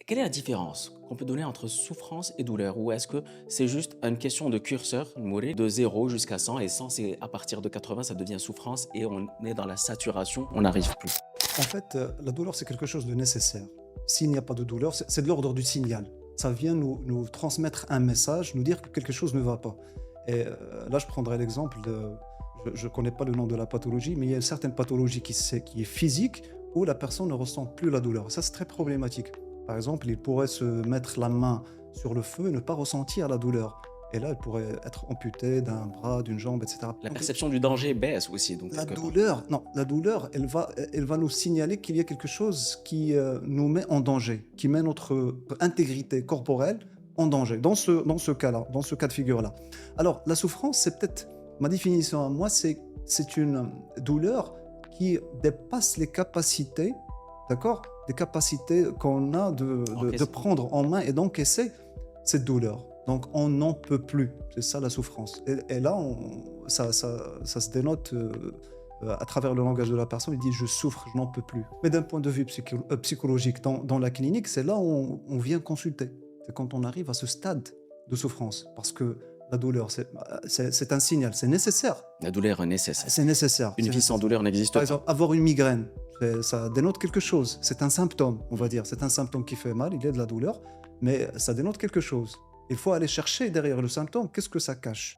Quelle est la différence qu'on peut donner entre souffrance et douleur? Ou est-ce que c'est juste une question de curseur, mourir de 0 jusqu'à 100 et 100 c'est à partir de 80 ça devient souffrance et on est dans la saturation, on n'arrive plus. En fait, la douleur, c'est quelque chose de nécessaire. S'il n'y a pas de douleur, c'est de l'ordre du signal. Ça vient nous transmettre un message, nous dire que quelque chose ne va pas. Et là, je prendrai l'exemple de... Je ne connais pas le nom de la pathologie, mais il y a certaines pathologies qui est physique où la personne ne ressent plus la douleur. Ça, c'est très problématique. Par exemple, il pourrait se mettre la main sur le feu et ne pas ressentir la douleur. Et là, il pourrait être amputé d'un bras, d'une jambe, etc. La Donc, perception du danger baisse aussi, donc la quelque part. douleur, non, la douleur, elle va nous signaler qu'il y a quelque chose qui nous met en danger, qui met notre intégrité corporelle en danger, dans ce cas-là, dans ce cas de figure-là. Alors, la souffrance, c'est peut-être, ma définition à moi, c'est une douleur qui dépasse les capacités, d'accord? Les capacités qu'on a de Encaissé. prendre en main et d'encaisser cette douleur. Donc, on n'en peut plus. C'est ça la souffrance. Et là, ça se dénote à travers le langage de la personne. Il dit je souffre, je n'en peux plus. Mais d'un point de vue psychologique, dans la clinique, c'est là où on vient consulter. C'est quand on arrive à ce stade de souffrance. Parce que la douleur, c'est un signal, c'est nécessaire. La douleur est nécessaire. C'est nécessaire. Une c'est vie sans nécessaire. douleur n'existe Par pas. exemple, avoir une migraine, ça dénote quelque chose. C'est un symptôme, on va dire. C'est un symptôme qui fait mal, il y a de la douleur, mais ça dénote quelque chose. Il faut aller chercher derrière le symptôme, qu'est-ce que ça cache?